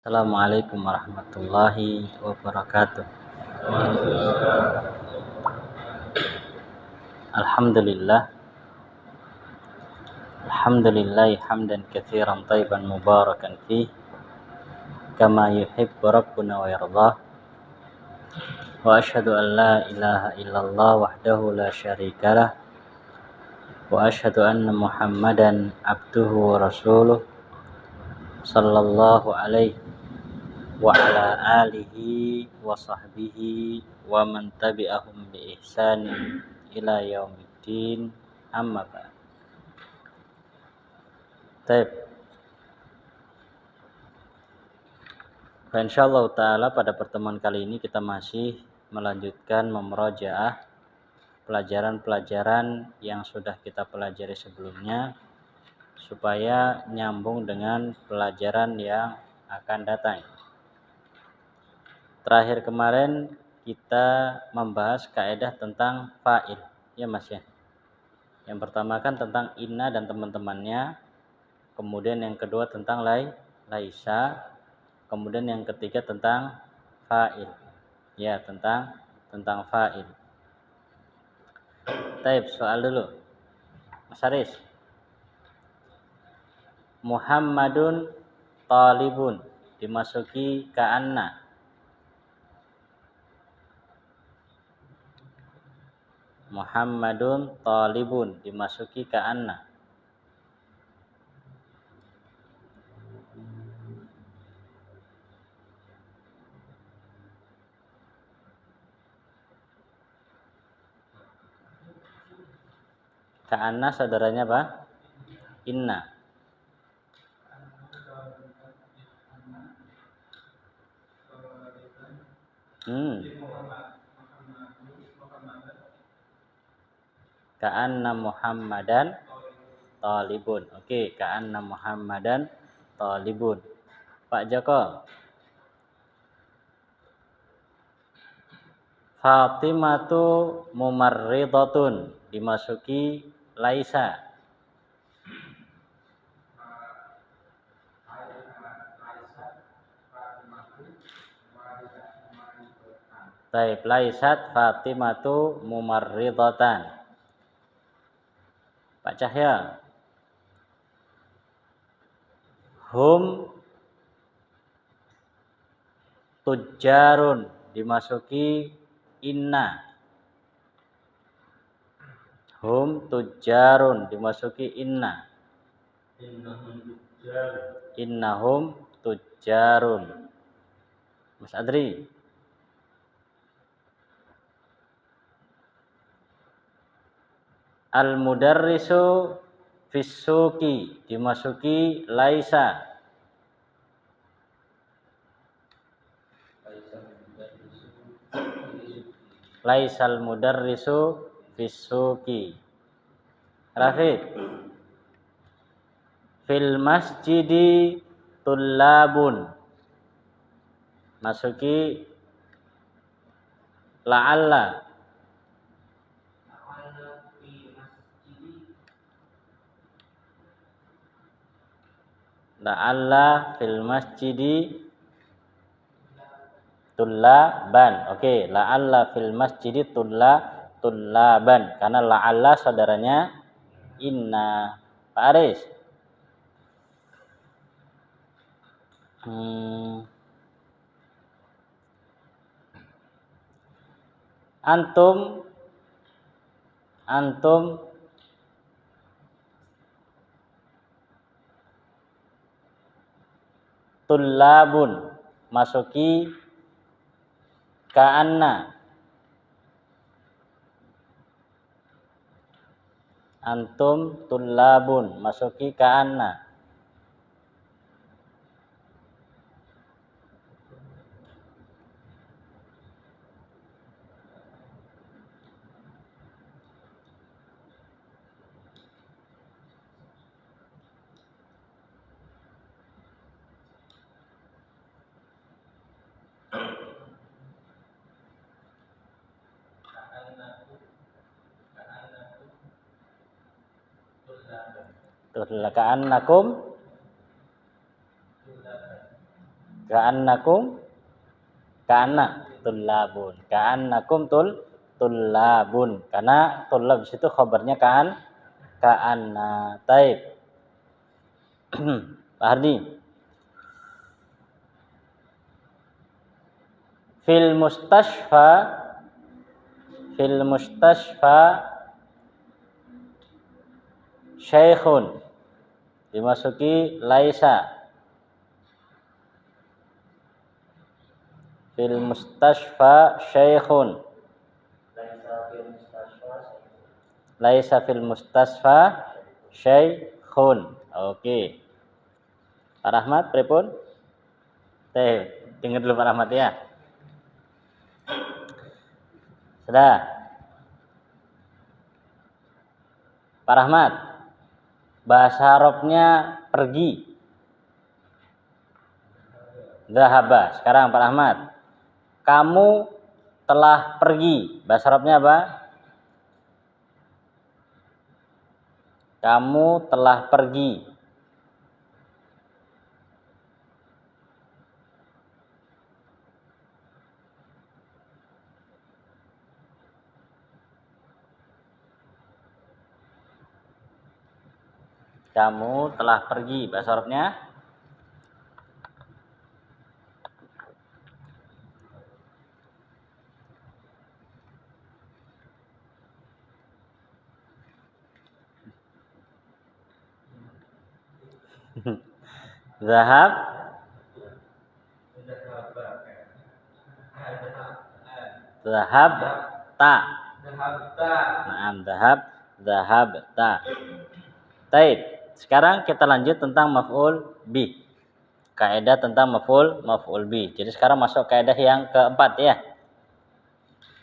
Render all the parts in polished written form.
Assalamualaikum warahmatullahi wabarakatuh. Alhamdulillah, alhamdulillah hamdan katsiran thayyiban mubarakan fih kama yuhibbu rabbuna wa yardah. Wa asyhadu an la ilaha illallah wahdahu la syarikalah wa asyhadu anna Muhammadan abduhu wa rasuluh sallallahu alaihi wa ala alihi wa sahbihi wa man tabi'ahum bi ihsanin ila yaumiddin, amma ba'd. Baik. Insyaallah taala pada pertemuan kali ini kita masih melanjutkan memrojaah pelajaran-pelajaran yang sudah kita pelajari sebelumnya supaya nyambung dengan pelajaran yang akan datang. Terakhir kemarin kita membahas kaidah tentang fa'il, ya Mas ya. Yang pertama kan tentang inna dan teman-temannya, kemudian yang kedua tentang laisa, kemudian yang ketiga tentang fa'il. Ya, tentang fa'il. Taib, soal dulu. Mas Haris. Muhammadun talibun dimasuki ka'anna. Muhammadun talibun dimasuki ka'anna. Ka'anna saudaranya apa? Inna. Ka'anna Muhammadan talibun. Oke, ka'anna Muhammadan talibun. Pak Joko. Fatimatu mumarridatun dimasuki laisa. Taib, laisat Fatimatu mumarridatan. Pak Cahya. Hum tujjarun dimasuki inna. Hum tujjarun dimasuki inna. Innahum tujjarun. Mas Adri. Al-mudarrisu fissuki dimasuki laisa. Laisal mudarrisu fissuki. Rafiq. Fil masjidi tullabun masuki la'alla. La'alla fil masjidi tullaban. Oke, la'alla fil masjidi tullaban karena la'alla saudaranya inna. Pak Aris. Antum tullabun masuki ka'anna. Antum tullabun masuki ka'anna. Ka'annakum Ka'annakum ka'anna tullabun. Ka'annakum tullabun. Karena tullab di situ khabarnya ka'anna. Taib. Pak Hardi. Fil mustashfa syaikhun. Dimasuki laisa. Fil mustashfa syaikhun. Laisa fil mustashfa syaikhun. Oke. Pak Rahmat, pripun? Dengar dulu Pak Rahmat ya. Sudah. Pak Rahmat. Bahasa Arabnya pergi. Dhahaba. Sekarang Pak Rahmat. Kamu telah pergi. Bahasa Arabnya apa? Kamu telah pergi. Kamu telah pergi. Bahasa Arabnya? Zahab. Zahab ta. Naam, zahab ta. Taib. Sekarang kita lanjut tentang maf'ul bi. Kaidah tentang maf'ul bi. Jadi sekarang masuk kaidah yang keempat ya.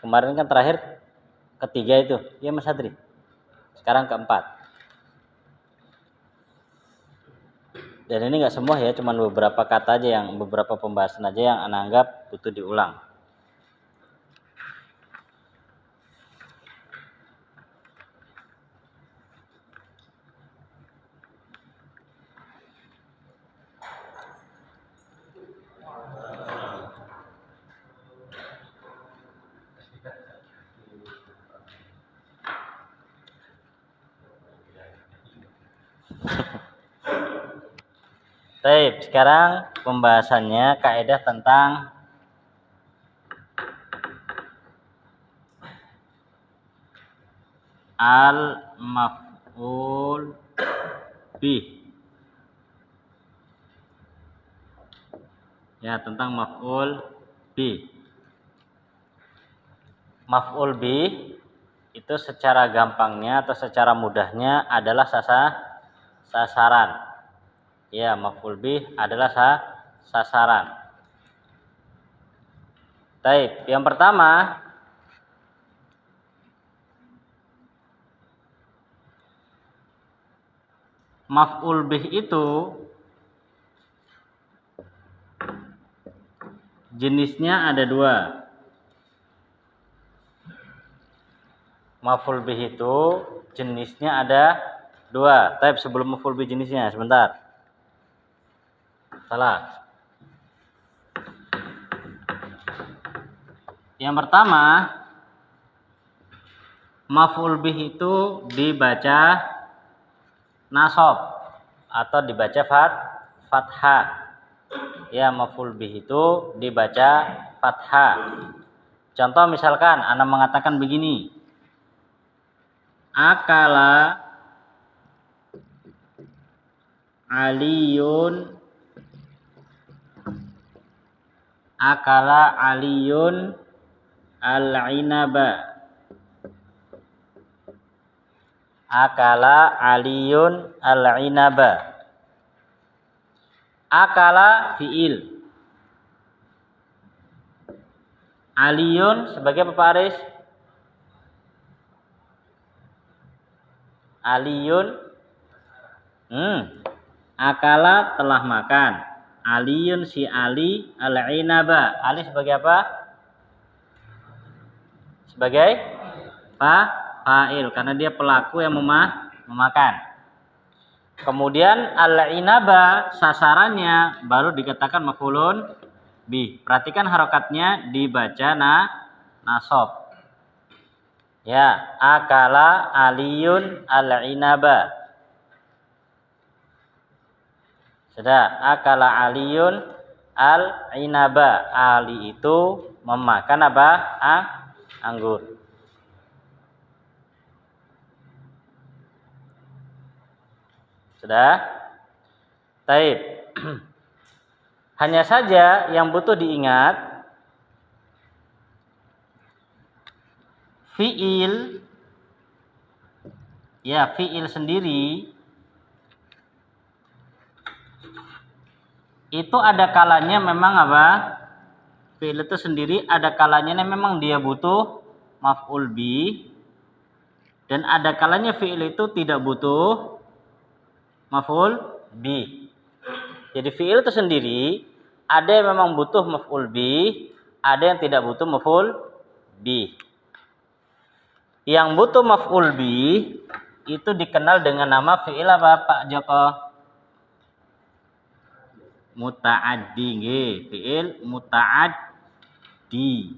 Kemarin kan terakhir ketiga itu. Ya Mas Hadri. Sekarang keempat. Dan ini enggak semua ya, cuman beberapa kata aja yang beberapa pembahasan aja yang Anda anggap butuh diulang. Baik, sekarang pembahasannya kaidah tentang al-maf'ul bih. Ya, tentang maf'ul bih. Maf'ul bih itu secara gampangnya atau secara mudahnya adalah sasaran. Ya, maf'ul bih adalah sasaran. Baik, yang pertama maf'ul bih itu jenisnya ada dua. Maf'ul bih itu jenisnya ada dua. Tapi sebelum maf'ul bih jenisnya, sebentar. Salah. Yang pertama, maf'ul bih itu dibaca nasab atau dibaca fathah. Ya, maf'ul bih itu dibaca fathah. Contoh misalkan Anda mengatakan begini. Akala Aliyun al-inaba. Akala Aliyun al-inaba. Akala fi'il. Aliyun sebagai apa Pak Aris? Aliyun akala telah makan. Aliyun si Ali al-inaba. Ali sebagai apa? Sebagai fa'il karena dia pelaku yang memakan. Kemudian al-inaba sasarannya baru dikatakan maf'ulun bih. Perhatikan harokatnya dibaca nasab. Ya, akala aliyun al-inaba. Sudah, akala aliyun al-inaba. Ali itu memakan apa? Anggur. Sudah? Taib. Hanya saja yang butuh diingat, fiil, ya fiil sendiri itu ada kalanya memang apa? Fiil itu sendiri ada kalanya memang dia butuh maf'ul bih, dan ada kalanya fiil itu tidak butuh maf'ul bih. Jadi fiil itu sendiri ada yang memang butuh maf'ul bih, ada yang tidak butuh maf'ul bih. Yang butuh maf'ul bih itu dikenal dengan nama fiil apa Pak Joko? Muta'addi, fiil muta'addi.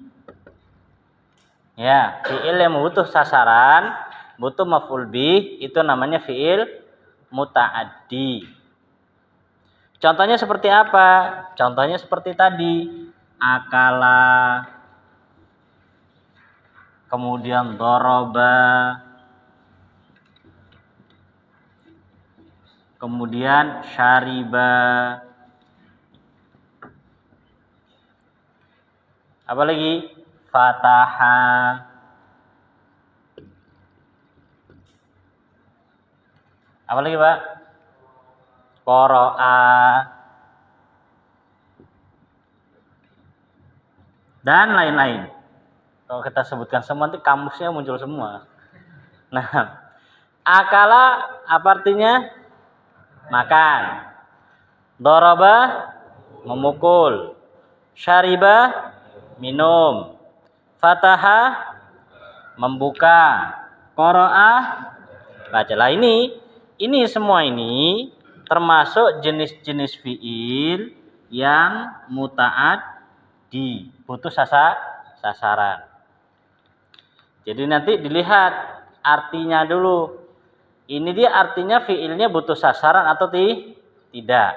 Ya, fiil yang butuh sasaran, butuh maf'ul bih, itu namanya fiil muta'addi. Contohnya seperti apa? Contohnya seperti tadi, akala, kemudian doroba, kemudian syariba. Apa lagi? Fataha. Apa lagi, Pak? Qara'a. Dan lain-lain. Kalau kita sebutkan semua nanti kamusnya muncul semua. Nah, akala apa artinya? Makan. Daraba memukul. Syariba minum. Fataha membuka. Qara'a baca. Lah ini semua ini termasuk jenis-jenis fiil yang muta'addi, butuh sasaran. Jadi nanti dilihat artinya dulu. Ini dia artinya fiilnya butuh sasaran atau tidak.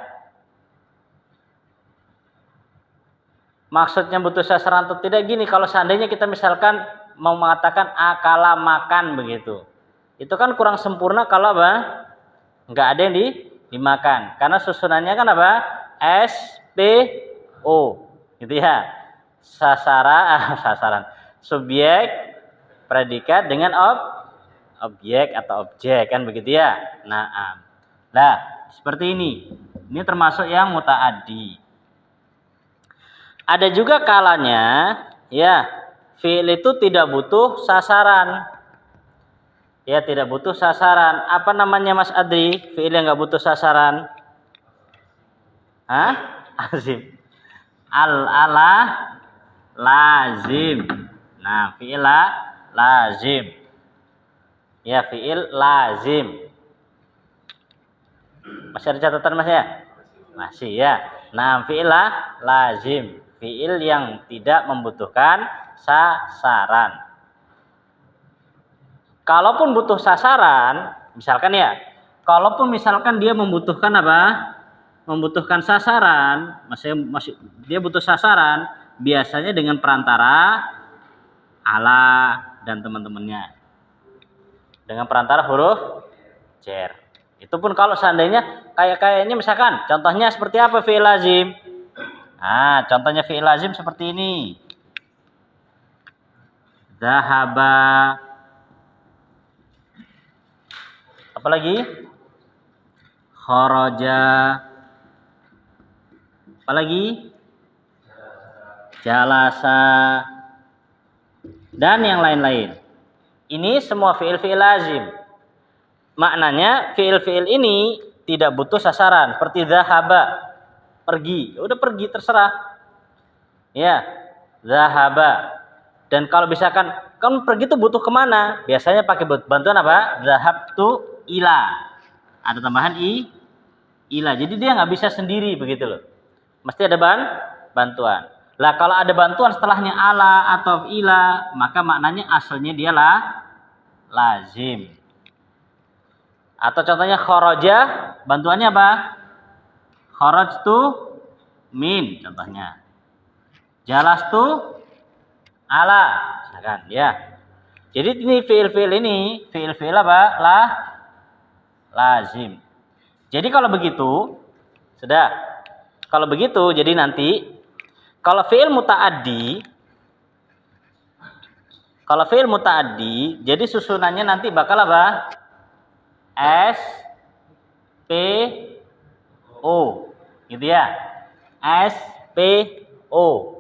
Maksudnya butuh sasaran atau tidak gini, kalau seandainya kita misalkan mau mengatakan akala makan begitu. Itu kan kurang sempurna kalau apa? Enggak ada yang dimakan. Karena susunannya kan apa? S, P, O. Gitu ya. Sasaran. Subjek, predikat dengan objek atau objek kan begitu ya. Nah, seperti ini. Ini termasuk yang muta'addi. Ada juga kalanya ya fiil itu tidak butuh sasaran. Ya, tidak butuh sasaran. Apa namanya Mas Adri? Fiil yang enggak butuh sasaran. Azim. Al-ala lazim. Nah, fiil lazim. Ya, fiil lazim. Masih ada catatan Mas ya? Masih ya. Nah, fiil lazim. Fiil yang tidak membutuhkan sasaran. Kalaupun butuh sasaran, misalkan ya, kalaupun misalkan dia membutuhkan apa? Membutuhkan sasaran, masih dia butuh sasaran, biasanya dengan perantara ala dan teman-temannya. Dengan perantara huruf jar. Itu pun kalau seandainya kayaknya misalkan, contohnya seperti apa fi'il lazim? Nah, contohnya fi'il lazim seperti ini. Zahaba. Apalagi? Kharaja. Apalagi? Jalasa. Dan yang lain-lain. Ini semua fi'il lazim. Maknanya fi'il ini tidak butuh sasaran. Seperti zahaba. Pergi. Udah pergi terserah. Ya. Zahaba. Dan kalau misalkan kamu pergi itu butuh kemana? Biasanya pakai bantuan apa? Zahabtu ila. Ada tambahan ila. Jadi dia nggak bisa sendiri begitu loh. Mesti ada bantuan. Lah kalau ada bantuan setelahnya ala atau ila, maka maknanya asalnya dia lazim. Atau contohnya kharaja, bantuannya apa? Kharajtu min contohnya. Jalastu ala, misalkan ya. Jadi ini fiil-fiil apa? Lazim. Jadi kalau begitu, sudah. Kalau begitu, jadi nanti kalau fiil muta'addi, jadi susunannya nanti bakal apa? S P O. Gitu ya. S P O.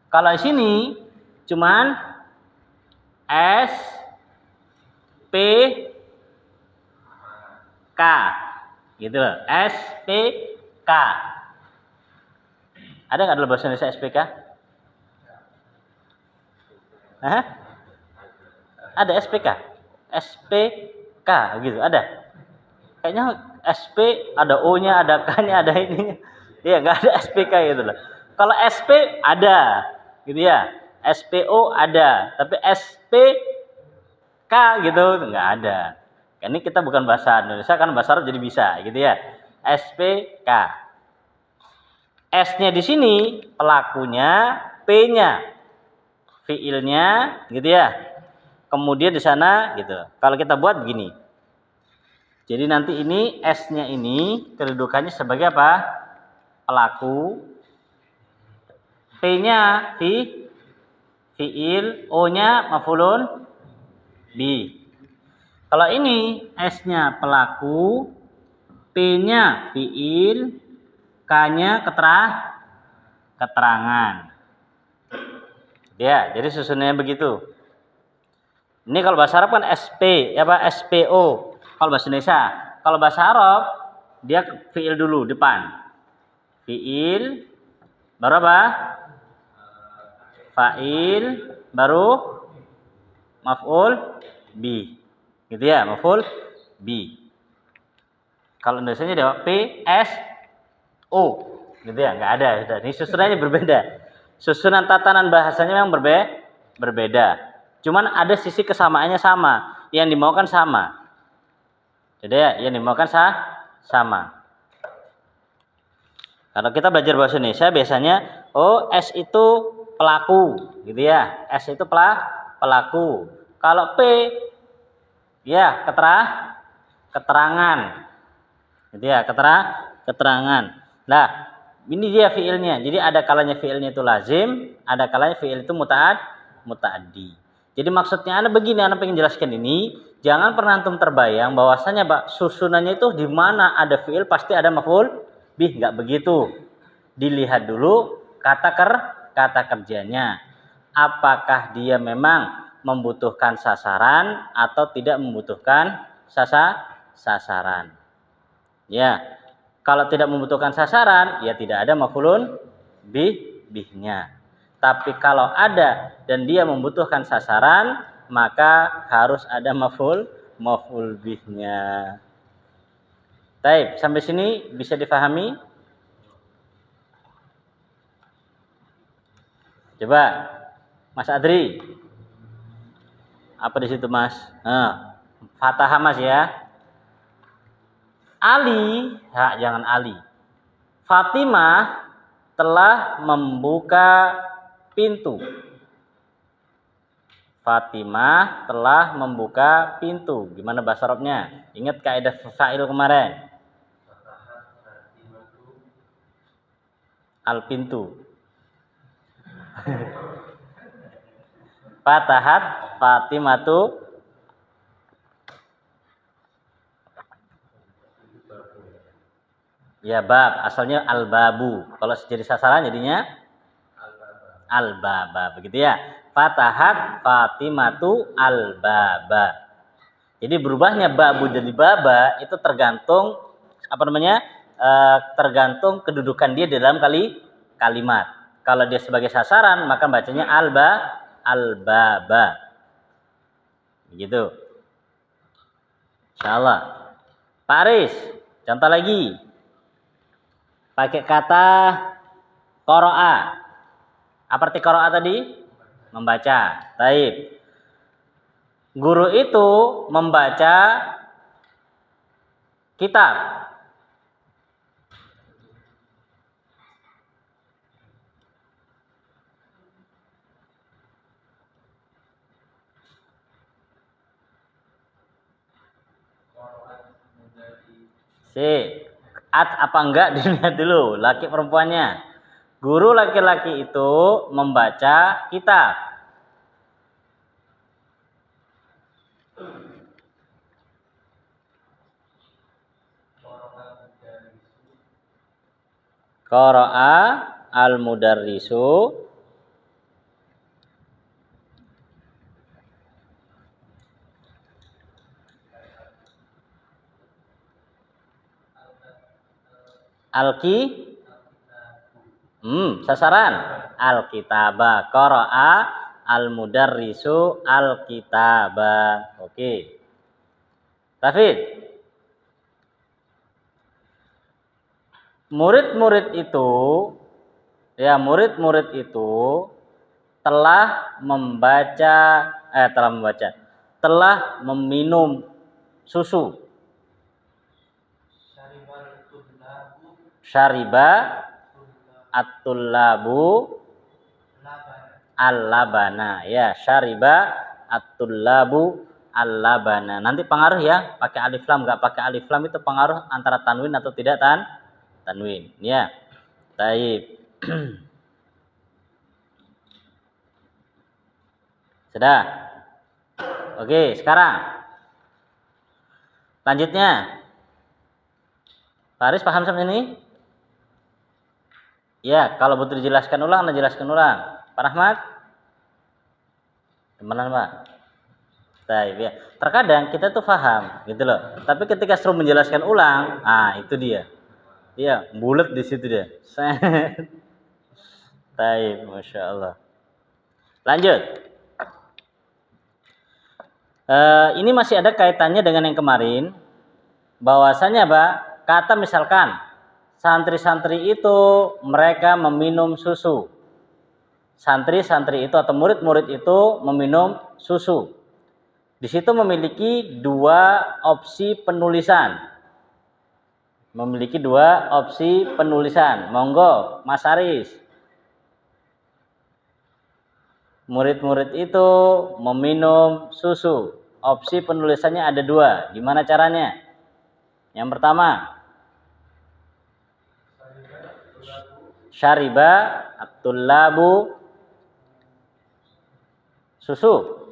Kalau di sini cuman S P K. Gitu loh. S P K. Ada nggak dalam bahasa Indonesia SPK? Hah? Ada SPK? SPK gitu, ada? Kayaknya SP ada O-nya, ada K-nya, ada ini. Iya, nggak ada SPK gitu loh. Kalau SP ada, gitu ya. SPO ada, tapi SPK gitu nggak ada. Ini kita bukan bahasa Indonesia, kan bahasa Arab jadi bisa, gitu ya. SPK. S-nya di sini pelakunya, P-nya fiilnya, gitu ya. Kemudian di sana, gitu. Kalau kita buat begini. Jadi nanti ini S-nya ini kedudukannya sebagai apa? Pelaku. P-nya fiil, O-nya maf'ulun bi. Kalau ini S-nya pelaku, P-nya fiil, K-nya keterangan. Ya, jadi susunannya begitu. Ini kalau bahasa Arab kan SP, SPO. Kalau bahasa Indonesia, kalau bahasa Arab dia fiil dulu depan. Fiil baru apa? Fa'il baru maf'ul bi. Gitu ya, maf'ul bi. Kalau Indonesianya dia P S O. Gitu ya, enggak ada. Ini susunannya berbeda. Susunan tatanan bahasanya memang berbeda. Cuman ada sisi kesamaannya sama. Yang dimaukan sama. Jadi ya, yang dimaukan sama. Kalau kita belajar bahasa Indonesia biasanya, S itu pelaku, gitu ya. S itu pelaku. Kalau P, ya keterangan, gitu ya, keterangan. Nah, ini dia fiilnya. Jadi ada kalanya fiilnya itu lazim, ada kalanya fiil itu muta'addi. Jadi maksudnya Anda begini, Anda pengen jelaskan ini, jangan pernah antum terbayang bahwasanya susunannya itu di mana ada fiil pasti ada maf'ul bih, enggak begitu. Dilihat dulu kata kerjanya. Apakah dia memang membutuhkan sasaran atau tidak membutuhkan sasaran. Ya. Kalau tidak membutuhkan sasaran, ya tidak ada maf'ulun bihnya. Tapi kalau ada dan dia membutuhkan sasaran, maka harus ada maf'ul bihnya. Baik, sampai sini bisa difahami? Coba, Mas Adri. Apa di situ, Mas? Fathah Mas ya. Ali, jangan Ali. Fatimah telah membuka pintu. Fatimah telah membuka pintu. Gimana bahasa Arabnya? Ingat kaidah fa'il kemarin? Al-pintu. Fatahat Fatimatu. Ya bab, asalnya al-babu. Kalau jadi sasaran jadinya al-baba, begitu ya. Fatahat Fatimatu al-baba. Jadi berubahnya babu jadi baba itu tergantung tergantung kedudukan dia di dalam kalimat. Kalau dia sebagai sasaran maka bacanya al-baba. Begitu. Insyaallah. Pak Aris, contoh lagi. Pakai kata qara'a. Apa arti qara'a tadi? Membaca. Baik. Guru itu membaca kitab. At apa enggak dilihat dulu, laki perempuannya. Guru laki-laki itu membaca kitab. Qara'a al-mudarrisu sasaran al-kitaba. Qara'a al-mudarrisu al-kitaba. Oke. Tafid. Murid-murid itu telah meminum susu. Syariba at-tullabu al-labana. Ya, syariba at-tullabu al-labana. Nanti pengaruh ya, pakai alif lam, enggak pakai alif lam itu pengaruh antara tanwin atau tidak tanwin. Ya. Baik. Sudah. Oke, sekarang lanjutnya. Pak Aris paham sampai ini? Ya, kalau butuh dijelaskan ulang, jelaskan ulang. Pak Rahmat? Temenan, Pak? Baik, ya. Terkadang kita tuh paham, gitu loh. Tapi ketika suruh menjelaskan ulang, itu dia. Iya, bulat di situ dia. Baik, Masya Allah. Lanjut. Ini masih ada kaitannya dengan yang kemarin. Bahwasanya, Pak, kata misalkan santri-santri itu mereka meminum susu. Santri-santri itu atau murid-murid itu meminum susu. Di situ memiliki dua opsi penulisan. Monggo, Mas Aris. Murid-murid itu meminum susu. Opsi penulisannya ada dua. Gimana caranya? Yang pertama, syariba at-tullabu susu.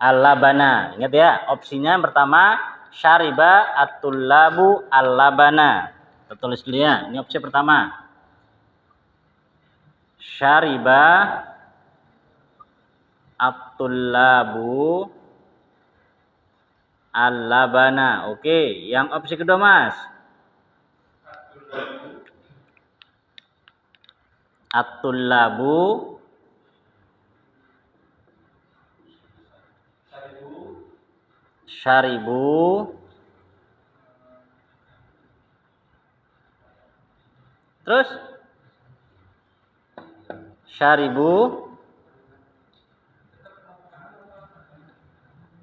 Al-labana. Ingat ya, opsinya yang pertama syariba at-tullabu al-labana. Kita tulis dulu ya. Ini opsi pertama. Syariba at-tullabu al-labana. Oke, yang opsi kedua, Mas. At-tullabu syaribu. Terus syaribu.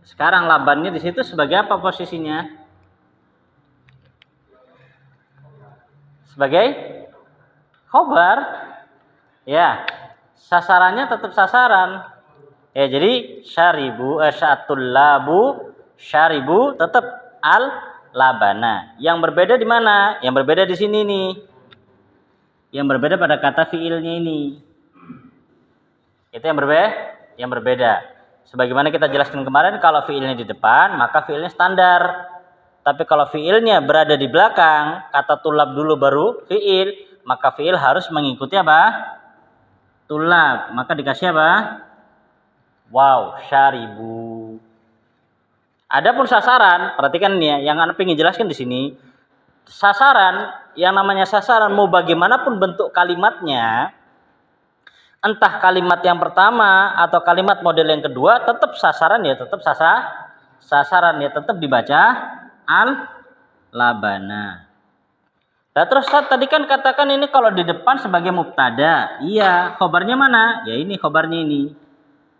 Sekarang labannya di situ sebagai apa posisinya? Sebagai khobar. Ya, sasarannya tetap sasaran. Ya, jadi syaribu syatullabu syaribu tetap al-labana. Yang berbeda di mana? Yang berbeda di sini nih. Yang berbeda pada kata fiilnya ini. Itu yang berbeda. Sebagaimana kita jelaskan kemarin, kalau fiilnya di depan, maka fiilnya standar. Tapi kalau fiilnya berada di belakang, kata tulab dulu baru fiil, maka fiil harus mengikuti apa? Tulab. Maka dikasih apa? Wow, syaribu. Adapun sasaran, perhatikan nih ya, yang Anda ingin jelaskan di sini. Sasaran, yang namanya sasaran mau bagaimanapun bentuk kalimatnya, Entah kalimat yang pertama atau kalimat model yang kedua, tetap sasaran ya, tetap sasaran ya, tetap dibaca al-labana. Nah terus tadi kan katakan ini kalau di depan sebagai mubtada. Iya, khobarnya mana? Ya ini khobarnya ini.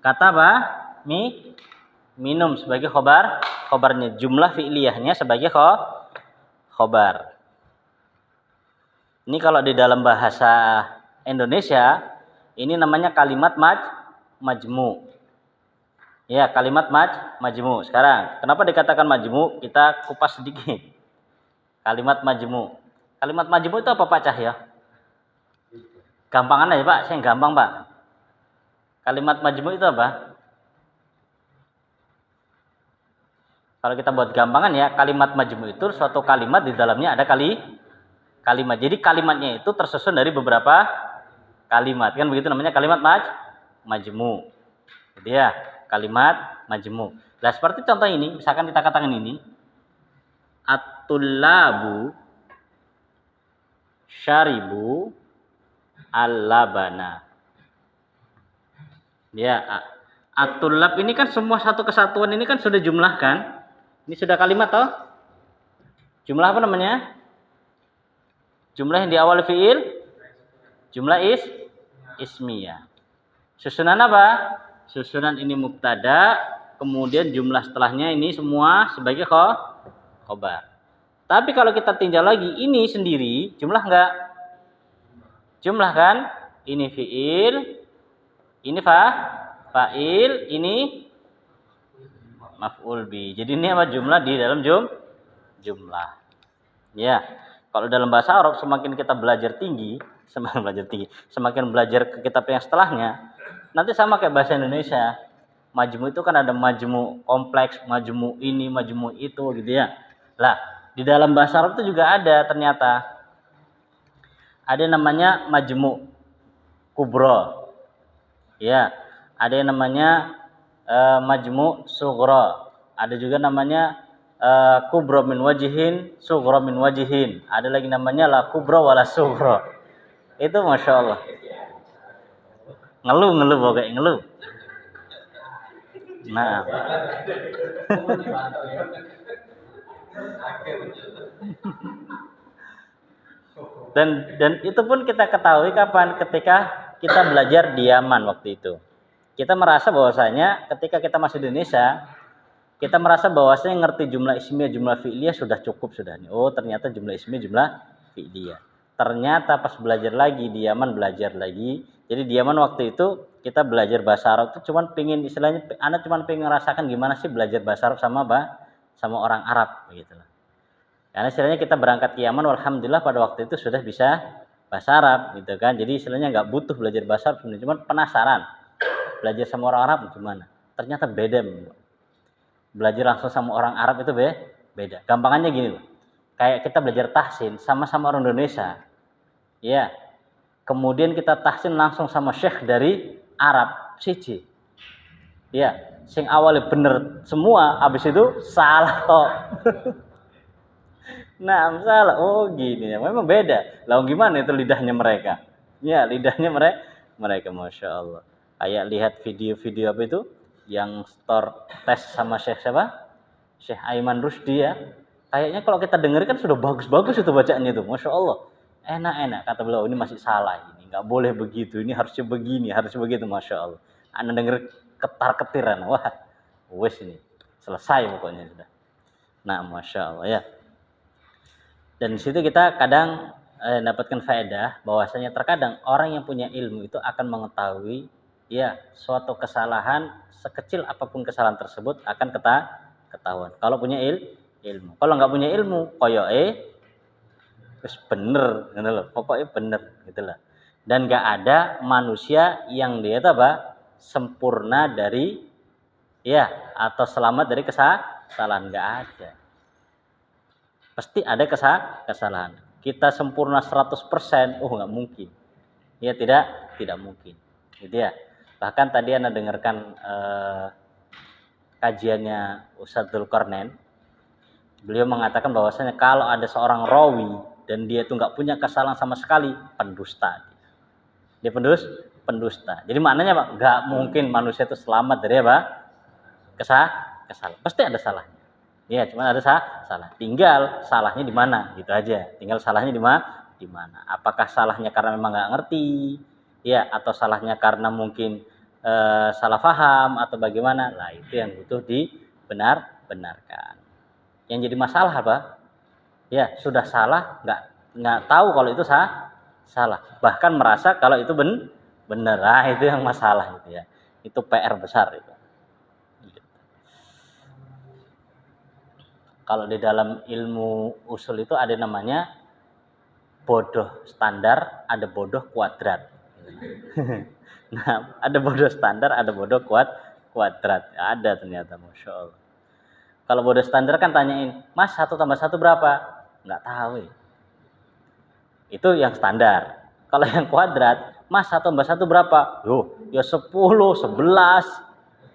Kata apa? Minum sebagai khobarnya. Jumlah fi'liyahnya sebagai khobar. Ini kalau di dalam bahasa Indonesia, ini namanya kalimat majmu. Ya, kalimat majmu. Sekarang, kenapa dikatakan majmu? Kita kupas sedikit. Kalimat majmu. Kalimat majmu itu apa Pak Cahya? Gampangan aja Pak, saya gampang Pak. Kalimat majmu itu apa? Kalau kita buat gampangan ya, kalimat majmu itu suatu kalimat di dalamnya ada kalimat. Jadi kalimatnya itu tersusun dari beberapa kalimat. Kan begitu namanya kalimat majmu. Jadi ya, kalimat majmu. Nah, seperti contoh ini, misalkan kita katakan ini at-tullabu syaribu al-labana. Ya, at-tullab ini kan semua satu kesatuan ini kan sudah jumlah kan? Ini sudah kalimat toh? Jumlah apa namanya? Jumlah yang di awal fiil, jumlah ismiyah. Susunan apa? Susunan ini mubtada, kemudian jumlah setelahnya ini semua sebagai khobar. Tapi kalau kita tinjau lagi, ini sendiri jumlah enggak? Jumlah kan? Ini fiil, ini fa'il, ini maf'ul bi. Jadi ini apa? Jumlah di dalam jumlah. Ya. Kalau dalam bahasa Arab semakin kita belajar tinggi, semakin belajar ke kitab yang setelahnya, nanti sama kayak bahasa Indonesia. Majmu itu kan ada majmu kompleks, majmu ini, majmu itu gitu ya. Lah, di dalam bahasa Arab itu juga ada ternyata. Ada namanya majmu kubro. Ya, ada yang namanya majmu sughra. Ada juga namanya kubro min wajihin, sughra min wajihin. Ada lagi namanya la kubro wala sughra. Itu Masya Allah. Ngeluh pokoknya, ngeluh. Nah. Dan itu pun kita ketahui kapan? Ketika kita belajar di Yaman waktu itu. Kita merasa bahwasanya ketika kita masih di Indonesia, kita merasa bahwasanya ngerti jumlah ismiyah, jumlah fi'liyah sudah cukup sudah nih. Oh, ternyata jumlah ismiyah, jumlah fi'liyah. Ternyata pas belajar lagi di Yaman belajar lagi. Jadi di Yaman waktu itu kita belajar bahasa Arab itu cuman pengen istilahnya anak cuman pengen ngerasakan gimana sih belajar bahasa Arab sama orang Arab begitu lah. Karena istilahnya kita berangkat ke Yaman alhamdulillah pada waktu itu sudah bisa bahasa Arab gitu kan. Jadi istilahnya enggak butuh belajar bahasa Arab sebenarnya, cuman penasaran. Belajar sama orang Arab gimana? Ternyata beda. Belajar langsung sama orang Arab itu beda. Gampangannya gini loh. Kayak kita belajar tahsin sama-sama orang Indonesia. Ya. Kemudian kita tahsin langsung sama syekh dari Arab, siji. Ya, sing awalnya bener semua, habis itu salah kok. Nah, salah. Oh, gini ya. Memang beda. Lah gimana itu lidahnya mereka? Ya, lidahnya mereka Masya Allah. Kayak lihat video-video apa itu? Yang store tes sama Syekh siapa? Syekh Aiman Rusdi ya. Kayaknya kalau kita dengar kan sudah bagus-bagus itu bacaannya itu. Masya Allah. Enak-enak. Kata beliau ini masih salah ini. Nggak boleh begitu. Ini harusnya begini. Harusnya begitu. Masya Allah. Anda dengar ketar-ketiran. Wah. Wes ini. Selesai pokoknya sudah. Nah Masya Allah ya. Dan di situ kita kadang dapatkan faedah bahwasanya terkadang orang yang punya ilmu itu akan mengetahui ya suatu kesalahan sekecil apapun kesalahan tersebut akan ketahuan. Kalau punya ilmu, kalau nggak punya ilmu, koyoke terus bener, gitu loh. Pokoknya bener, gitulah. Dan nggak ada manusia yang dia itu apa sempurna dari ya atau selamat dari kesalahan, nggak ada. Pasti ada kesalahan. Kita sempurna 100%, nggak mungkin. Ya tidak mungkin. Gitu ya. Bahkan tadi Anda dengarkan kajiannya Ustadz Dzulkarnain. Beliau mengatakan bahwasanya kalau ada seorang rawi dan dia itu nggak punya kesalahan sama sekali, pendusta. Dia pendusta. Jadi maknanya Pak, nggak mungkin manusia itu selamat dari apa? Kesalahan. Pasti ada salahnya. Ya, cuma ada salah. Tinggal salahnya di mana, gitu aja. Tinggal salahnya di mana? Di mana? Apakah salahnya karena memang nggak ngerti, ya, atau salahnya karena mungkin salah paham atau bagaimana? Lah itu yang butuh dibenarkan. Yang jadi masalah apa? Ya, sudah salah, nggak tahu kalau itu salah. Bahkan merasa kalau itu benar. Nah, itu yang masalah itu ya. Itu PR besar itu. Kalau di dalam ilmu usul itu ada namanya bodoh standar, ada bodoh kuadrat. Nah, ada bodoh standar, ada bodoh kuadrat. Ada ternyata, Masya Allah. Kalau bodoh standar kan tanyain, Mas 1 tambah 1 berapa? Nggak tahu ya. Itu yang standar. Kalau yang kuadrat, Mas 1 tambah 1 berapa? Yo, ya 10, 11.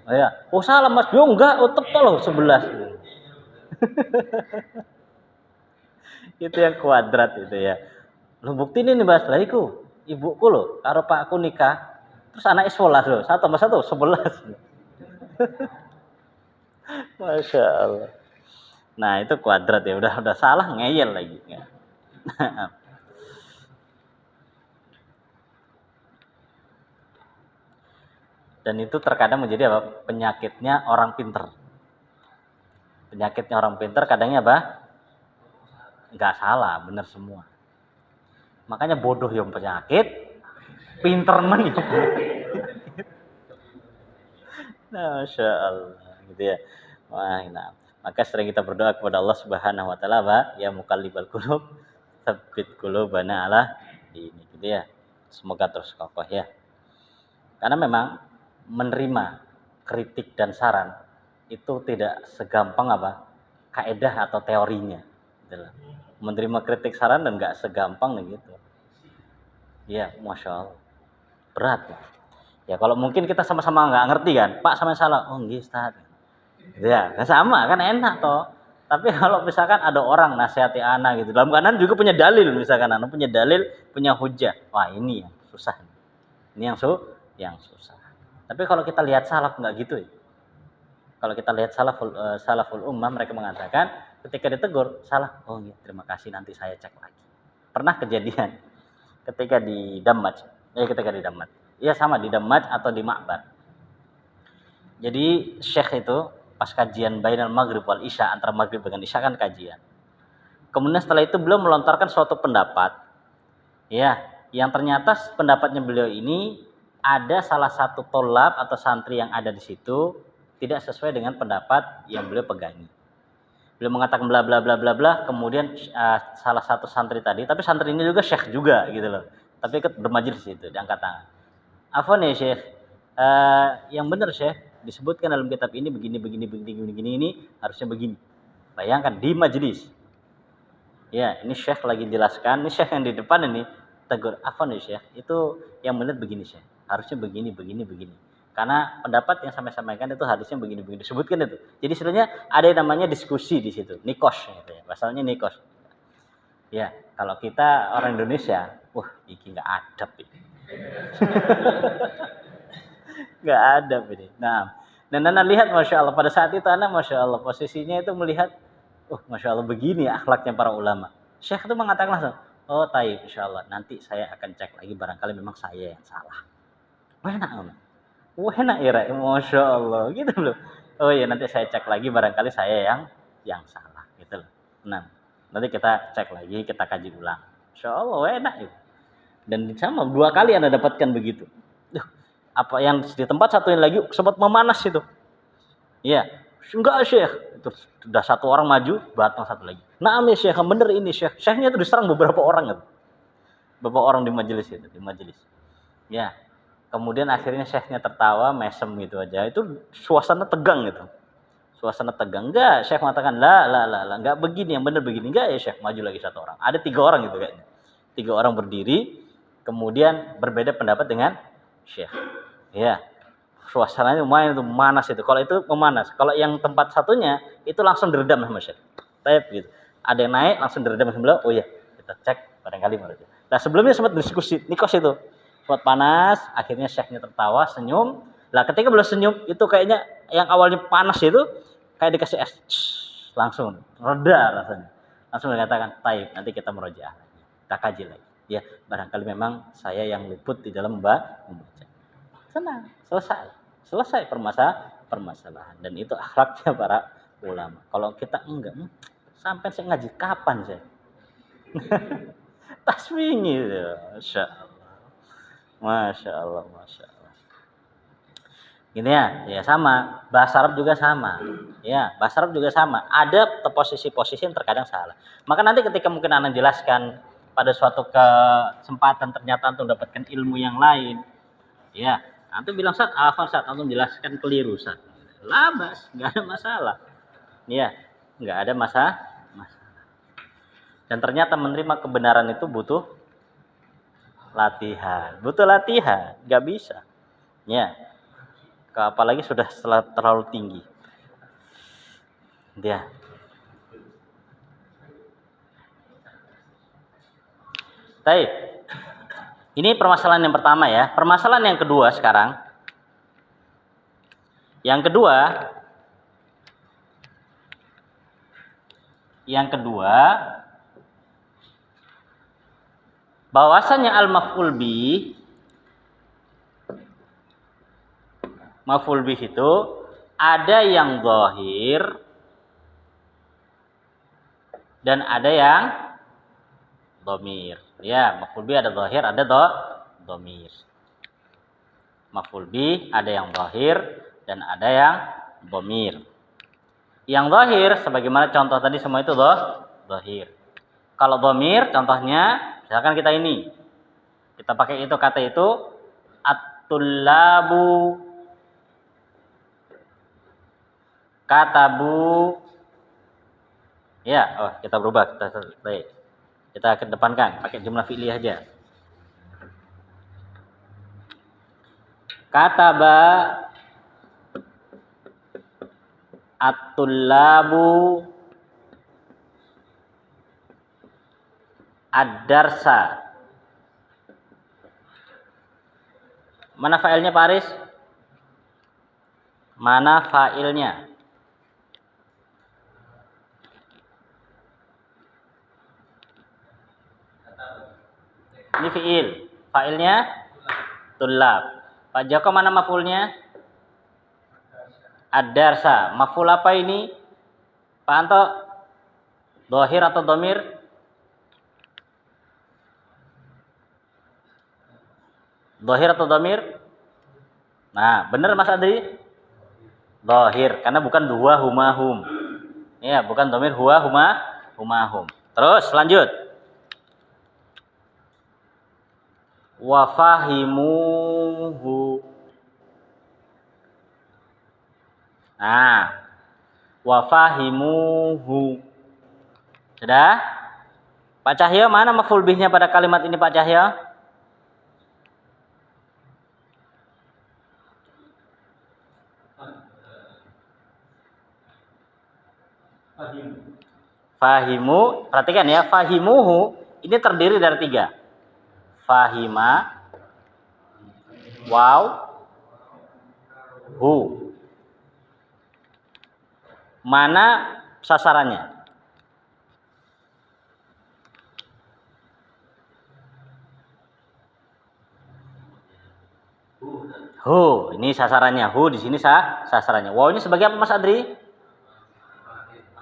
Oh, ya. Oh salah Mas, yo enggak, oh tepat loh 11. Itu yang kuadrat itu ya. Lu bukti ini Mas, lah iku ibuku loh, karo pakku nikah. Terus anak 11 loh, 1 tambah 1 11. Masya Allah. Nah itu kuadrat ya, udah salah ngeyel lagi. Dan itu terkadang menjadi apa? Penyakitnya orang pinter. Penyakitnya orang pinter kadangnya apa? Nggak salah, bener semua. Makanya bodoh yang penyakit, pinter men yang penyakit. Masya Allah, gitu ya. Wah, nah. Maka sering kita berdoa kepada Allah Subhanahu Wa Taala, ya Muqallibal Qulub, tsabbit qulubana ala ini, gitu ya. Semoga terus kokoh ya. Karena memang menerima kritik dan saran itu tidak segampang apa kaedah atau teorinya. Gitu. Menerima kritik saran dan nggak segampang gitu. Ya, Masya Allah. Berat. Ya kalau mungkin kita sama-sama nggak ngerti kan, Pak sama salah, oh nggih Ustaz. Ya, sama kan enak toh. Tapi kalau misalkan ada orang nasihati anak gitu, dalam keadaan juga punya dalil, misalkan anak punya dalil, punya hujah. Wah ini yang susah. Ini yang susah. Tapi kalau kita lihat salaf nggak gitu ya. Kalau kita lihat salaful ummah, mereka mengatakan ketika ditegur salah, oh ya, terima kasih nanti saya cek lagi. Pernah kejadian ketika di Dammaj, ya sama di Dammaj atau di Ma'bar. Jadi syekh itu pas kajian bainal maghrib wal isya, antara maghrib dengan isya kan kajian. Kemudian setelah itu beliau melontarkan suatu pendapat, ya, yang ternyata pendapatnya beliau ini ada salah satu tolab atau santri yang ada di situ tidak sesuai dengan pendapat yang beliau pegangi. Beliau mengatakan bla bla bla bla bla, kemudian salah satu santri tadi, tapi santri ini juga syekh juga gitu loh. Tapi ikut bermajelis itu, diangkat tangan. Afwan ya syekh, yang benar syekh, disebutkan dalam kitab ini begini ini harusnya begini. Bayangkan di majelis. Ya, ini syekh lagi jelaskan, ini syekh yang di depan ini tegur, afwan ya syekh, itu yang benar begini syekh. Harusnya begini. Karena pendapat yang saya sampaikan itu harusnya begini. Disebutkan itu. Jadi sebenarnya ada yang namanya diskusi di situ. Nikos gitu ya. Bahasanya nikos. Ya, kalau kita orang Indonesia, iki enggak adab ini. Enggak adab ini. Nah, dan Nana lihat Masya Allah pada saat itu anak Masya Allah posisinya itu melihat, Masya Allah begini akhlaknya para ulama. Syekh itu mengatakan langsung, oh taib Insya Allah nanti saya akan cek lagi barangkali memang saya yang salah. Enak ya, Masya Allah, gitu loh. Oh iya nanti saya cek lagi barangkali saya yang salah, gitu loh. Nah, nanti kita cek lagi, kita kaji ulang. Masya Allah, enak ya. Dan sama 2 kali Anda dapatkan begitu. Apa yang di tempat satu yang lagi sempat memanas itu. Iya, enggak Syekh. Itu sudah 1 orang maju, batang 1 lagi. Naam ya Syekh, bener ini Syekh. Syekhnya itu diserang beberapa orang gitu. Beberapa orang di majelis itu, Ya. Kemudian akhirnya syekhnya tertawa, mesem gitu aja. Itu suasana tegang gitu. Enggak, syekh mengatakan, lah, enggak begini, yang benar begini. Enggak ya syekh, maju lagi 1 orang. Ada 3 orang gitu kayaknya. 3 orang berdiri, kemudian berbeda pendapat dengan syekh. Ya, suasananya lumayan itu memanas itu. Kalau itu memanas. Kalau yang tempat satunya, itu langsung diredam sama syekh. Tayap gitu. Ada yang naik, langsung diredam sama beliau. Oh iya, kita cek barangkali. Nah sebelumnya sempat diskusi, nikos itu. Perut panas, akhirnya syekhnya tertawa, senyum. Lah ketika beliau senyum, itu kayaknya yang awalnya panas itu kayak dikasih es. Langsung reda rasanya. Langsung dikatakan, "Taib, nanti kita merojaah lagi. Kita kaji lagi." Ya, barangkali memang saya yang luput di dalam membaca. Senang, selesai. Selesai permasalahan. Dan itu akhlaknya para ulama. Kalau kita enggak, sampai saya ngaji kapan saya? Tasmingi itu. Masya Allah. Masya Allah, Masya Allah. Gini ya sama. Bahasa Arab juga sama. Ya, bahasa Arab juga sama. Ada posisi-posisi yang terkadang salah. Maka nanti ketika mungkin Anda jelaskan pada suatu kesempatan ternyata Antum dapatkan ilmu yang lain, ya, Antum bilang Ustaz, afan Ustaz, Antum jelaskan keliru Ustaz. Labas, nggak ada masalah. Ya, nggak ada masalah. Dan ternyata menerima kebenaran itu butuh latihan. Butuh latihan, nggak bisa. Ya, apalagi sudah terlalu tinggi. Dia. Baik. Ini permasalahan yang pertama ya. Permasalahan yang kedua sekarang. Yang kedua, bahwasanya al-maf'ul bih itu ada yang zahir dan ada yang dhamir. Ya, maf'ul bih ada zahir, ada dhamir. Maf'ul bih ada yang zahir dan ada yang dhamir. Yang zahir sebagaimana contoh tadi semua itu zahir. Kalau dhamir contohnya misalkan kita ini. Kita pakai itu kata itu at-tullabu katabu. Ya, kita berubah, kita kedepankan pakai jumlah fi'li aja. Kataba at-tullabu ad-darsa. Mana fa'ilnya Pak Aris? Mana fa'ilnya? Ini fi'il. Fa'ilnya tullab. Pak Joko mana maf'ulnya? Ad-darsa. Maf'ul apa ini? Pak Anto? Dhahir atau dhamir? Dhahir atau dhamir? Nah, benar Mas Adri? Dhahir, karena bukan huwa humahum. Ya, bukan dhamir huwa humahum. Terus lanjut. Wa fahimuhu. Nah, wa fahimuhu. Sudah? Pak Cahyo, mana maf'ul bihnya pada kalimat ini Pak Cahyo? Fahimu, perhatikan ya, fahimuhu ini terdiri dari 3. Fahima, waw, hu. Mana sasarannya? Hu, ini sasarannya. Hu di sini sasarannya. Waw ini sebagai apa Mas Adri?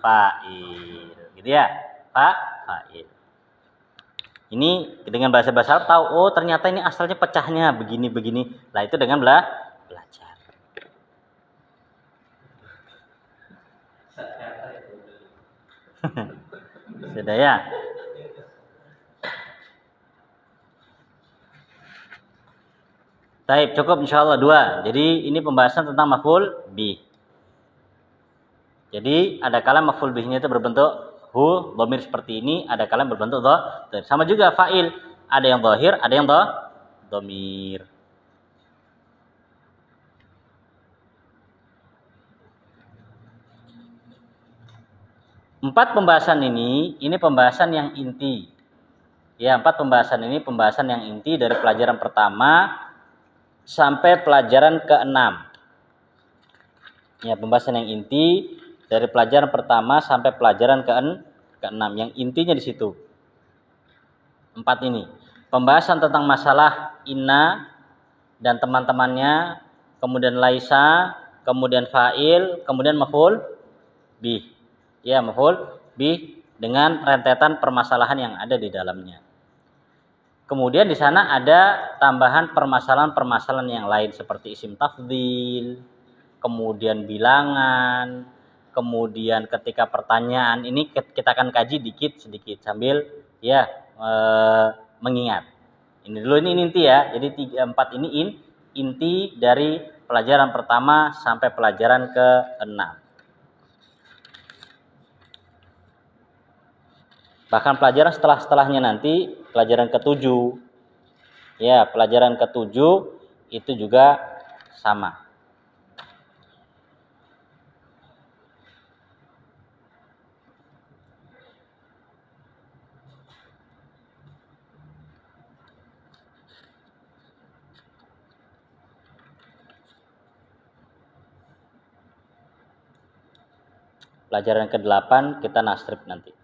Fa'il. Gitu ya. Fa'il. Ini dengan bahasa-bahasa Arab tahu, oh ternyata ini asalnya pecahnya begini-begini. Lah itu dengan belajar. Sudah ya? Baik, cukup insyaallah 2. Jadi ini pembahasan tentang maf'ul bih. Jadi ada kala maf'ul bihnya itu berbentuk hu, dhamir seperti ini, ada kala berbentuk dhamir. Sama juga fa'il, ada yang zahir, ada yang dhamir. Empat pembahasan ini pembahasan yang inti. Ya, 4 pembahasan ini pembahasan yang inti dari pelajaran pertama sampai pelajaran ke-6. Ya, pembahasan yang inti dari pelajaran pertama sampai pelajaran ke-6. Yang intinya di situ. 4 ini. Pembahasan tentang masalah inna dan teman-temannya, kemudian laisa, kemudian fa'il, kemudian maf'ul bih. Ya, maf'ul bih dengan rentetan permasalahan yang ada di dalamnya. Kemudian di sana ada tambahan permasalahan-permasalahan yang lain seperti isim tafdhil, kemudian bilangan, kemudian ketika pertanyaan ini kita akan kaji dikit sedikit sambil ya mengingat. Ini dulu ini inti ya. Jadi 4 ini inti dari pelajaran pertama sampai pelajaran ke-6. Bahkan pelajaran setelahnya nanti pelajaran ke-7. Ya, pelajaran ke-7 itu juga sama. Pelajaran ke-8 kita nasrib nanti.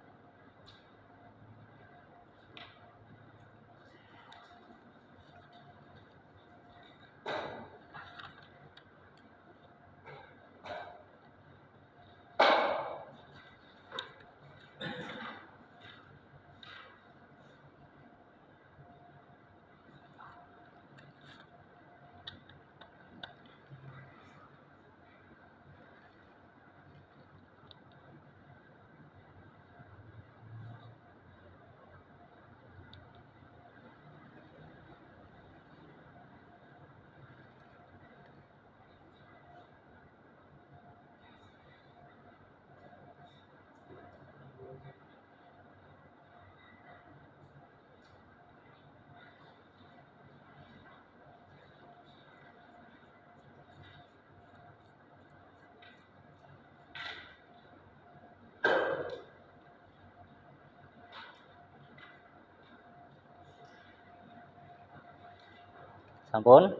Sampun?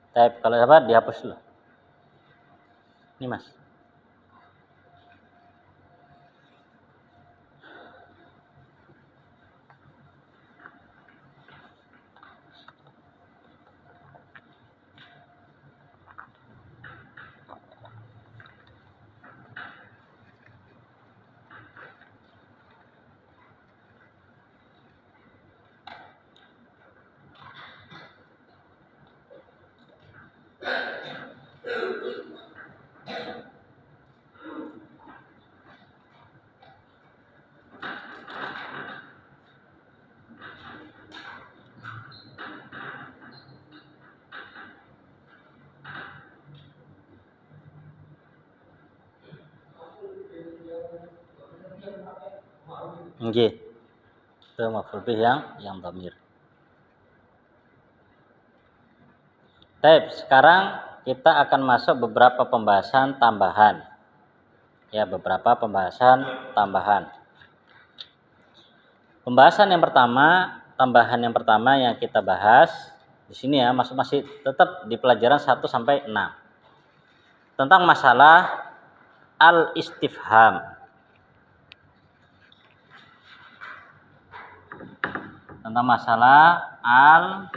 Type kalau dapat dihapus dulu. Ini Mas. Nggih. Itu maf'ul bih yang dhamir. Baik, sekarang kita akan masuk beberapa pembahasan tambahan. Ya, beberapa pembahasan tambahan. Pembahasan yang pertama, tambahan yang pertama yang kita bahas di sini ya, masih tetap di pelajaran 1 sampai 6. Tentang masalah al-istifham. Tentang masalah al-istifham.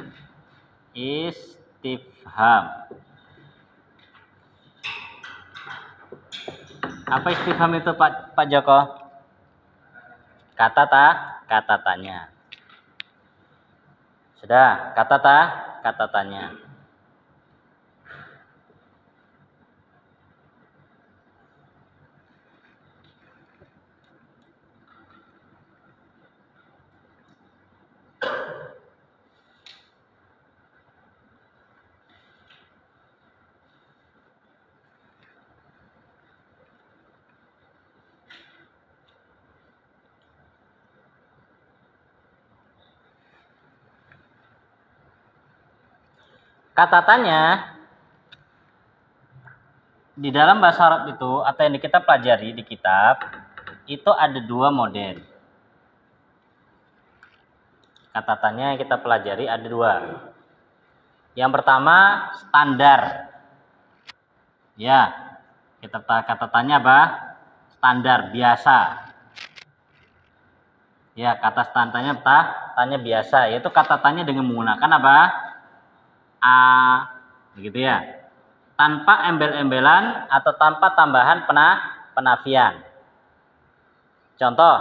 Apa istifham itu Pak Joko? Kata tanya. Sudah, kata tanya. Kata tanya di dalam bahasa Arab itu atau yang kita pelajari di kitab itu ada 2 model. Katatannya kita pelajari ada dua. Yang pertama standar. Ya, katatannya apa? Standar, biasa. Ya, kata standarnya tanya biasa, yaitu katatannya dengan menggunakan apa? A, begitu ya. Tanpa embel-embelan atau tanpa tambahan penafian. Contoh,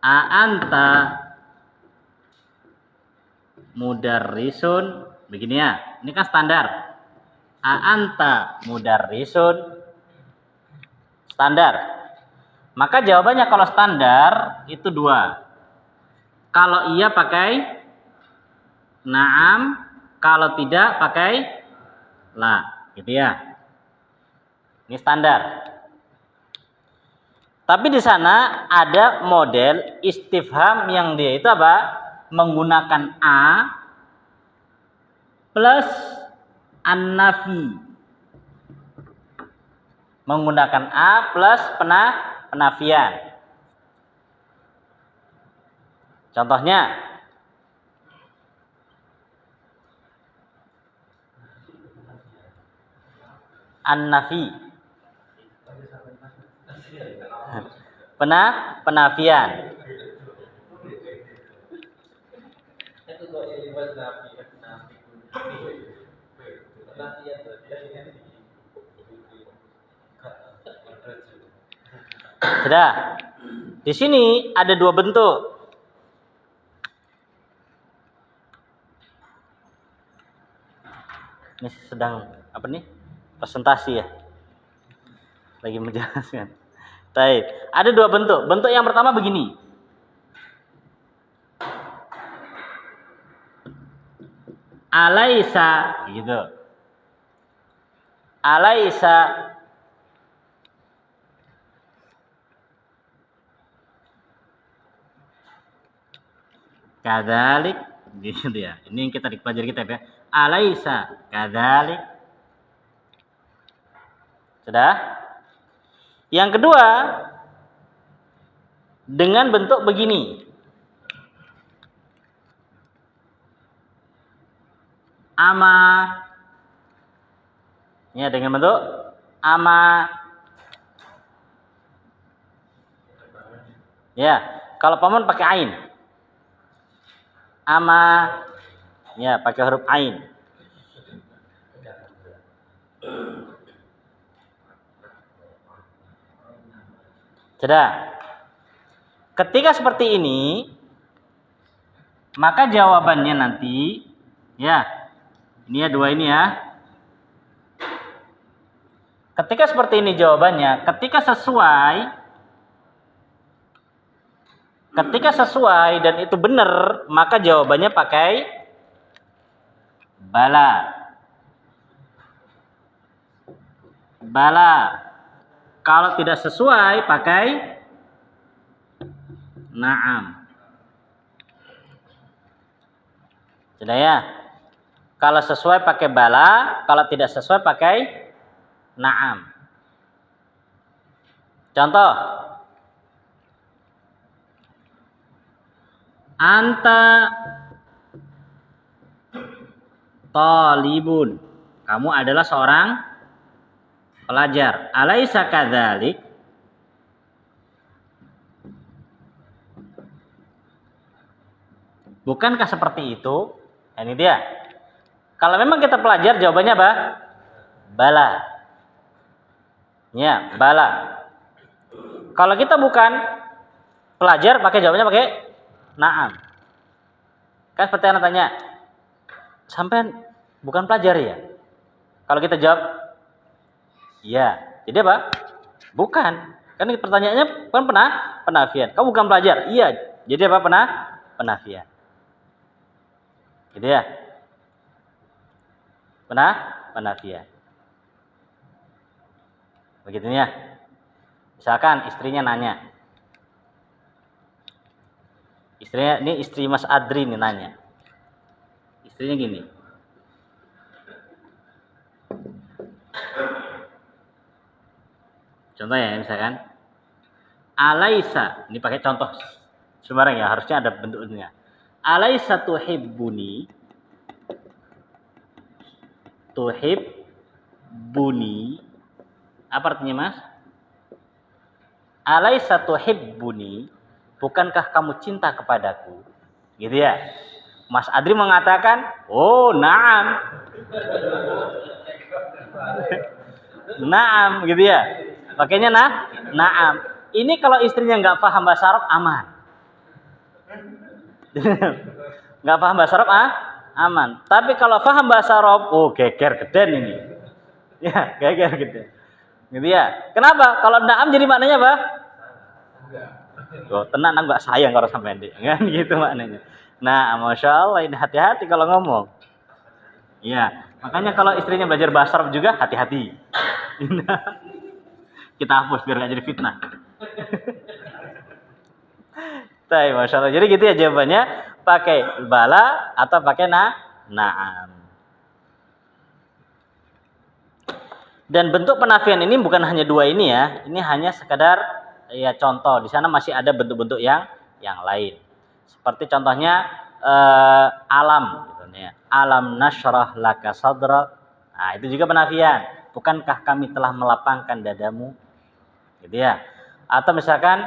a anta mudarrisun, begini ya. Ini kan standar. A anta mudarrisun, standar. Maka jawabannya kalau standar itu dua. Kalau iya pakai na'am, kalau tidak pakai la, gitu ya. Ini standar. Tapi di sana ada model istifham yang dia itu apa? Menggunakan a plus an-nafi. Menggunakan a plus penafian. Contohnya, an-nafi. Penafian. Sudah. Di sini ada dua bentuk. Ini sedang apa nih? Presentasi ya. Lagi menjelaskan. Baik, ada dua bentuk. Bentuk yang pertama begini. Alaisa, gitu. Alaisa kadzalik, gitu ya. Ini yang kita dipelajari kita ya. Alaisa kadzalik. Sudah? Yang kedua, dengan bentuk begini. Ama. Ya, dengan bentuk ama. Ya, kalau paman pakai ain. Ama. Ya, pakai huruf ain. Sudah. Ketika seperti ini, maka jawabannya nanti, ya, ini ya dua ini ya. Ketika seperti ini jawabannya, ketika sesuai dan itu benar, maka jawabannya pakai bala. Bala. Kalau tidak sesuai pakai na'am. Sudah ya? Kalau sesuai pakai bala, kalau tidak sesuai pakai na'am. Contoh. Anta talibun. Kamu adalah seorang pelajar. Alaisa kadzalik? Bukankah seperti itu? Nah, ini dia. Kalau memang kita pelajar, jawabannya apa? Bala. Ya, bala. Kalau kita bukan pelajar, pakai jawabannya pakai na'am. Kan seperti anak tanya, sampean bukan pelajar ya? Kalau kita jawab, iya. Jadi apa? Bukan. Kan pertanyaannya bukan penafian. Kamu bukan pelajar? Iya. Jadi apa? Penafian. Gitu ya? Penafian. Begitu ya. Misalkan istrinya nanya. Istrinya, ini istri Mas Adri nih nanya. Istrinya gini. Contoh ya, misalkan. Alaisa, ini pakai contoh sembarang ya, harusnya ada bentuknya. Alaisa tuhibbuni, tuhibbuni, apa artinya Mas? Alaisa tuhibbuni, bukankah kamu cinta kepadaku? Gitu ya. Mas Adri mengatakan, oh na'am. Naam gitu ya. Pakainya naam. Ini kalau istrinya nggak paham bahasa Arab aman. Nggak paham bahasa Arab aman. Tapi kalau paham bahasa Arab, oh geger geden ini. Ya, geger geden. Gitu ya. Kenapa? Kalau naam jadi maknanya apa? Oh, tenang nggak sayang kalau sampai ini. Kan gitu maknanya. Nah, Masya Allah ini hati-hati kalau ngomong. Iya, makanya kalau istrinya belajar bahasa Arab juga hati-hati. Kita hapus biar nggak jadi fitnah. Tapi Masya Allah. Jadi gitu ya jawabannya, pakai bala atau pakai na'am. Dan bentuk penafian ini bukan hanya dua ini ya. Ini hanya sekedar ya contoh. Di sana masih ada bentuk-bentuk yang lain. Seperti contohnya alam misalnya. Alam nasyrah laka sadrak. Nah, itu juga penafian. Bukankah kami telah melapangkan dadamu? Gitu ya. Atau misalkan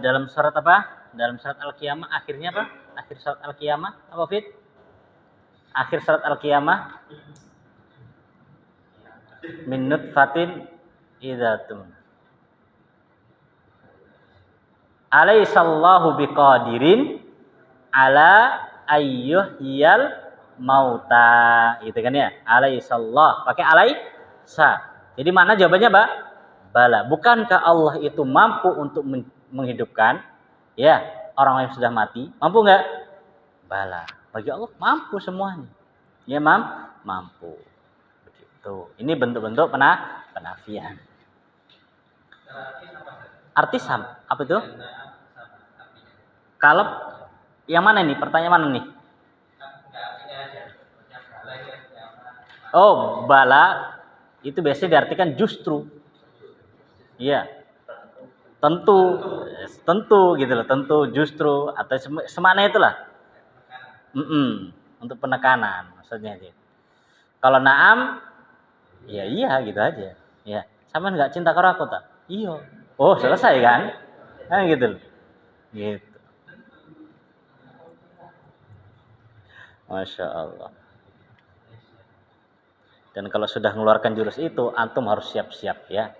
dalam surat apa? Dalam surat Al-Qiyamah akhirnya apa? Akhir surat Al-Qiyamah apa Fit? Akhir surat Al-Qiyamah min nutfatin idzatum. Alaisallahu biqadirin ala ayyuhyal mauta. Gitu kan ya? Alaisallah. Pakai alaisa. Jadi mana jawabannya, Pak? Bala. Bukankah Allah itu mampu untuk menghidupkan ya orang yang sudah mati? Mampu enggak? Bala. Bagi Allah mampu semuanya. Ya mampu. Begitu. Ini bentuk-bentuk penafian. Artis apa itu? Kalau yang mana nih? Pertanyaan mana nih? Oh, bala itu biasanya diartikan justru. Iya. Tentu gitu loh, tentu, justru atau semana itulah. Untuk penekanan maksudnya sih. Kalau naam, ya iya gitu aja. Ya, sama nggak cinta karo aku tak? Iya. Oh selesai kan? Nah gitu loh. Gitu. Masya Allah. Dan kalau sudah mengeluarkan jurus itu, antum harus siap-siap ya.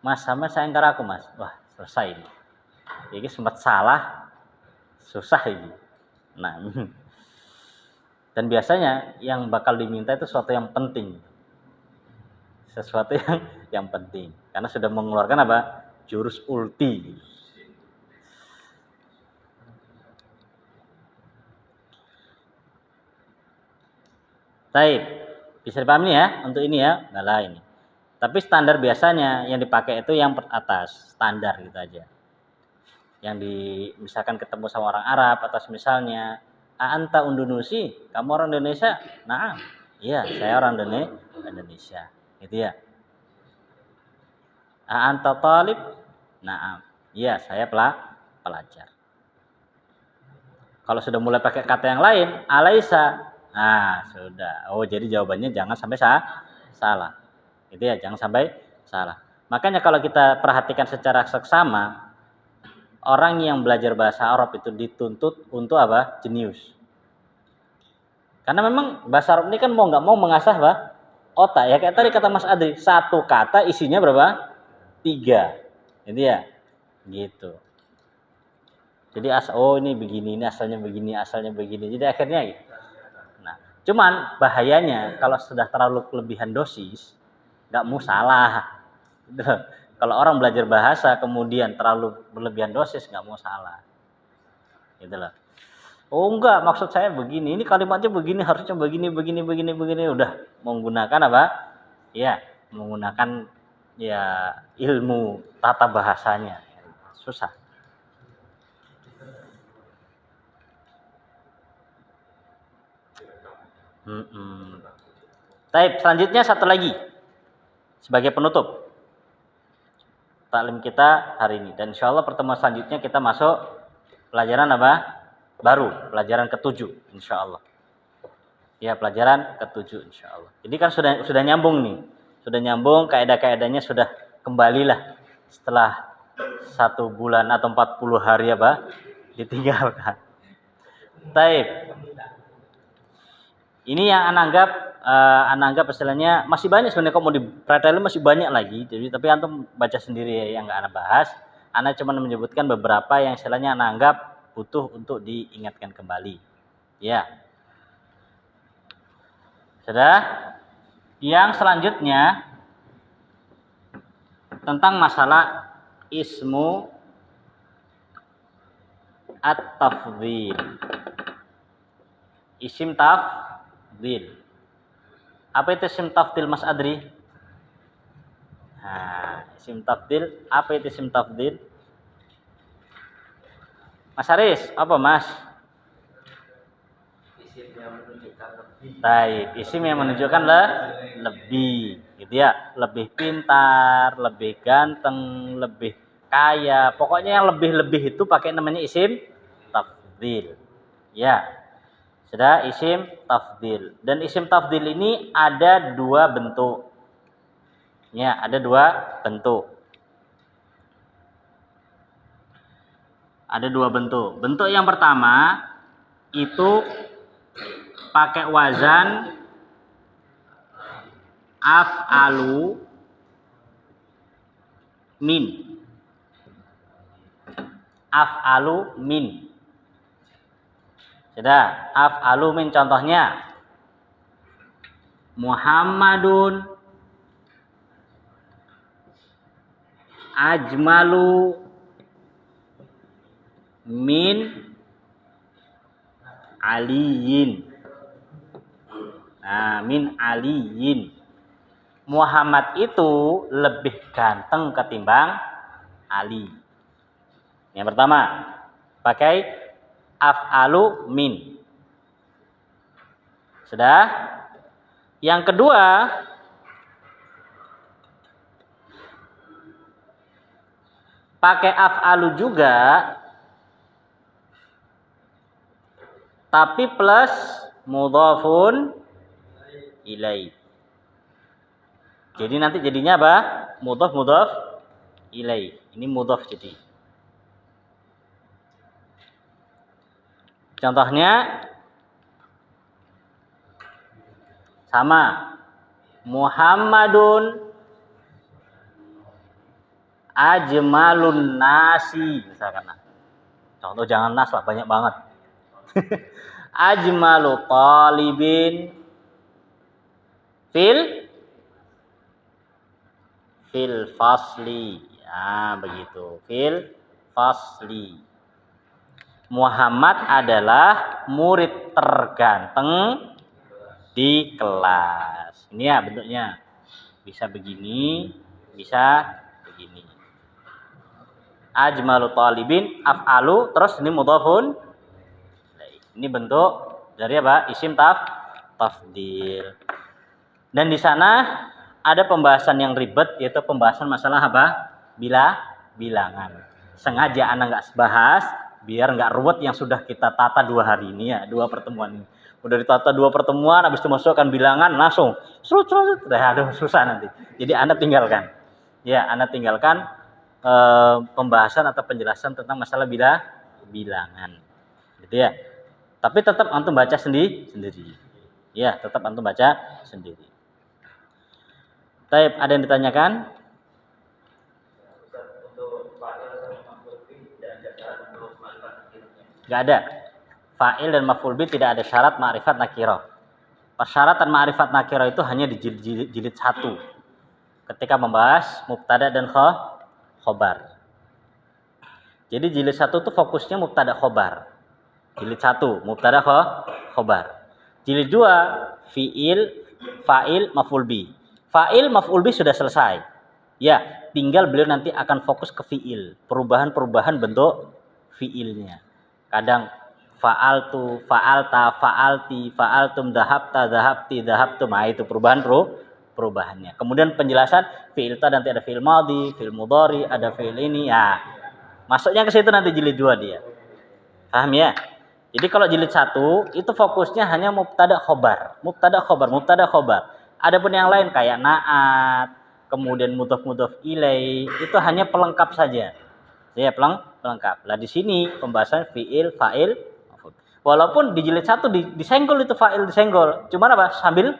Mas, sama sayang karo aku mas. Wah selesai ini. Ini sempat salah, susah ini. Nah, dan biasanya yang bakal diminta itu sesuatu yang penting. Sesuatu yang penting. Karena sudah mengeluarkan apa? Jurus ulti. Baik. Bisa dipahami ya untuk ini ya. Bala ini. Tapi standar biasanya yang dipakai itu yang atas. Standar gitu aja. Yang misalkan ketemu sama orang Arab atau misalnya anta undunusi, kamu orang Indonesia? Nah, iya, saya orang Indonesia. Gitu ya. Anta talib? Nah, iya, saya pelajar. Kalau sudah mulai pakai kata yang lain, alaisa. Nah, sudah. Oh, jadi jawabannya jangan sampai salah. Gitu ya, jangan sampai salah. Makanya kalau kita perhatikan secara seksama, orang yang belajar bahasa Arab itu dituntut untuk apa? Jenius. Karena memang bahasa Arab ini kan mau nggak mau mengasah apa? Otak ya. Kayak tadi kata Mas Adri, satu kata isinya berapa? 3. Gitu ya. Gitu. Jadi ini begini, ini asalnya begini. Jadi akhirnya gitu. Nah, cuman bahayanya kalau sudah terlalu kelebihan dosis, nggak mau salah. Gitu. Kalau orang belajar bahasa kemudian terlalu berlebihan dosis nggak mau salah. Gitu loh. Oh enggak, maksud saya begini. Ini kalimatnya begini, harusnya begini. Udah menggunakan apa? Ya, menggunakan ya ilmu tata bahasanya. Susah. Baik, selanjutnya satu lagi sebagai penutup. taklim kita hari ini. Dan insya Allah pertemuan selanjutnya kita masuk pelajaran apa? Baru, pelajaran ke-7 insya Allah. Ya, pelajaran ke-7 insya Allah. Jadi kan sudah nyambung nih. Sudah nyambung, kaidah-kaidahnya sudah kembalilah setelah 1 bulan atau 40 hari apa? Ditinggalkan. Taib. Ini yang ananggap istilahnya masih banyak sebenarnya, kalau mau diperhatiin masih banyak lagi. Jadi tapi antum baca sendiri ya, yang enggak ana bahas. Ana cuma menyebutkan beberapa yang istilahnya ananggap butuh untuk diingatkan kembali. Ya. Sudah? Yang selanjutnya tentang masalah ismu at-tafdhil. Isim tafdhil. Apa itu isim tafdhil Mas Adri? Nah, isim tafdhil, apa itu isim tafdhil? Mas Aris, apa Mas? Isim yang menunjukkan lebih. Baik, isim yang menunjukkan lebih, gitu ya. Lebih pintar, lebih ganteng, lebih kaya. Pokoknya yang lebih-lebih itu pakai namanya isim tafdhil. Ya. Sudah, isim tafdhil. Dan isim tafdhil ini ada 2 bentuk. Ya, ada 2 bentuk. Ada 2 bentuk. Bentuk yang pertama itu pakai wazan af'alu min. Af'alu min. Sudah, af'alu min contohnya Muhammadun ajmalu min aliyin. Nah, min aliyin. Muhammad itu lebih ganteng ketimbang Ali. Yang pertama, pakai af'alu min. Sudah? Yang kedua, pakai af'alu juga, tapi plus mudhafun ilaih. Jadi nanti jadinya apa? Mudhaf ilaih. Ini mudhaf jadi. Contohnya sama. Muhammadun ajmalun nasi misalkan. Contoh jangan nas lah, banyak banget. Ajmalu talibin fil fasli. Ya, begitu. Fil fasli. Muhammad adalah murid terganteng di kelas. Ini ya bentuknya. Bisa begini, bisa begini. Ajmalu talibin af'alu, terus ini mudhafun. Ini bentuk dari apa? Isim tafdhil. Dan di sana ada pembahasan yang ribet, yaitu pembahasan masalah apa? Bilangan. Sengaja anak nggak bahas biar nggak ruwet yang sudah kita tata 2 hari ini ya, 2 pertemuan ini. Udah ditata 2 pertemuan, habis itu masukkan bilangan langsung. Aduh susah nanti. Jadi Anda tinggalkan. Ya, Anda tinggalkan pembahasan atau penjelasan tentang masalah bilangan. Gitu ya. Tapi tetap antum baca sendiri. Ya, tetap antum baca sendiri. Taib, ada yang ditanyakan? Gak ada. Fa'il dan maf'ul bih tidak ada syarat ma'rifat nakirah. Persyaratan ma'rifat nakirah itu hanya di jilid 1. Ketika membahas mubtada dan khobar. Jadi jilid 1 itu fokusnya mubtada khobar. Jilid 1 mubtada khobar. Jilid 2 fi'il, fa'il, maf'ul bih. Fa'il, maf'ul bih sudah selesai. Ya, tinggal beliau nanti akan fokus ke fi'il, perubahan-perubahan bentuk fi'ilnya. Kadang fa'altu, fa'alta, fa'alti, fa'altum, dhahabta, dhahabti, dhahabtum. Nah, itu perubahan perubahannya. Kemudian penjelasan fi'il ta nanti ada fi'il madhi, fi'il mudhari, ada fi'il ini ya. Masuknya ke situ nanti jilid 2 dia. Paham ya? Jadi kalau jilid 1 itu fokusnya hanya mubtada khobar. Mubtada khobar. Adapun yang lain kayak na'at, kemudian mudhof ilai, itu hanya pelengkap saja. Ya, pelengkap. Lah di sini pembahasan fi'il, fa'il, maf'ul. Walaupun di jilid 1 disenggol itu fa'il disenggol. Cuman apa? Sambil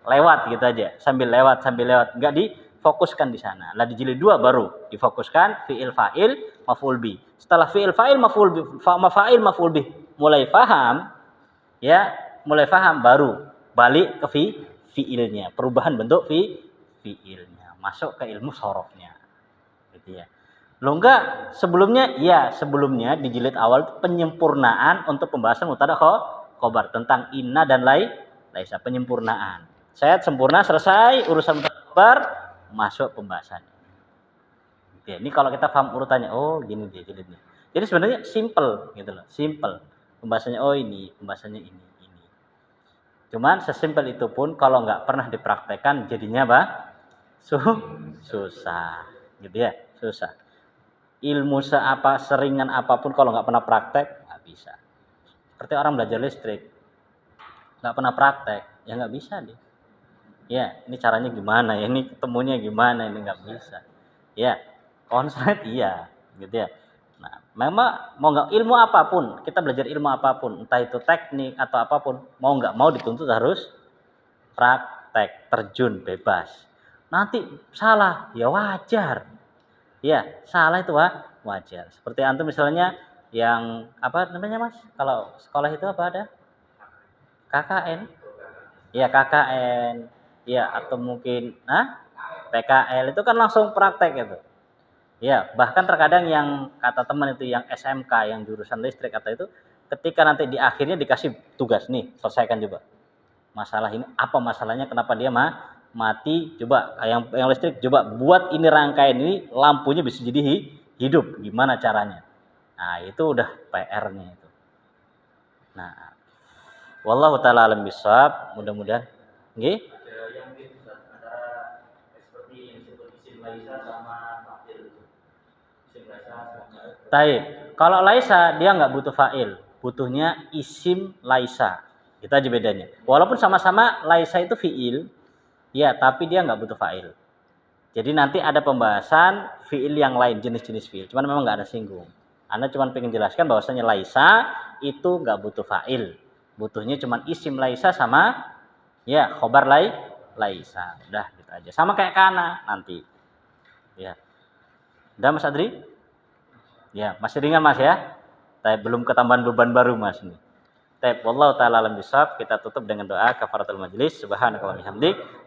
lewat gitu aja. Sambil lewat. Enggak difokuskan di sana. Lah di jilid 2 baru difokuskan fi'il, fa'il, maf'ul bi. Setelah fi'il, fa'il, maf'ul bi, fa'il, maf'ul bi. Mulai paham baru balik ke fi'ilnya. Perubahan bentuk fi'ilnya. Masuk ke ilmu sorofnya. Gitu ya. Loh enggak, sebelumnya di jilid awal penyempurnaan untuk pembahasan mubtada khobar tentang inna dan laisa, penyempurnaan. Saya sempurna, selesai urusan mubtada khobar, masuk pembahasan. Oke, ini kalau kita paham urutannya, oh gini dia jilidnya. Jadi sebenarnya simple gitu loh, simple. Pembahasannya pembahasannya ini. Cuman sesimpel itu pun kalau nggak pernah dipraktekkan jadinya apa? Susah, gitu ya, susah. Ilmu seringan apapun kalau nggak pernah praktek nggak bisa. Seperti orang belajar listrik nggak pernah praktek ya nggak bisa deh. Ya ini caranya gimana ya, ini ketemunya gimana, ini nggak bisa. Ya konslet iya gitu ya. Nah memang mau nggak ilmu apapun, kita belajar ilmu apapun, entah itu teknik atau apapun, mau nggak mau dituntut harus praktek, terjun bebas. Nanti salah ya wajar. Ya, salah itu wajar. Seperti antum misalnya yang apa namanya Mas? Kalau sekolah itu apa ada? KKN. Ya, KKN. Ya, atau mungkin PKL itu kan langsung praktek itu. Ya, bahkan terkadang yang kata teman itu yang SMK yang jurusan listrik atau itu ketika nanti di akhirnya dikasih tugas nih, selesaikan coba. Masalah ini apa masalahnya, kenapa dia mati, coba yang listrik coba buat ini rangkaian ini lampunya bisa jadi hidup, gimana caranya. Nah itu udah PR-nya itu. Nah wallahu ta'ala alam bisawab, mudah-mudahan nggih. Yang antara seperti yang disebut isim laisa sama fa'il. Isim laisa sama taib. Kalau laisa dia nggak butuh fa'il, butuhnya isim laisa. Itu aja bedanya. Walaupun sama-sama laisa itu fi'il, ya, tapi dia nggak butuh fa'il. Jadi nanti ada pembahasan fi'il yang lain, jenis-jenis fi'il. Cuman memang nggak ada singgung. Anda cuma pengen jelaskan bahwasanya laisa itu nggak butuh fa'il. Butuhnya cuma isim laisa sama ya khobar laisa. Udah gitu aja. Sama kayak kana nanti. Ya. Udah Mas Adri? Ya, masih ringan Mas ya? Tapi belum ketambahan beban baru Mas nih. Wallahu ta'ala alam bisawab. Kita tutup dengan doa kafaratul majlis. Subhanakallahumma wa bihamdik.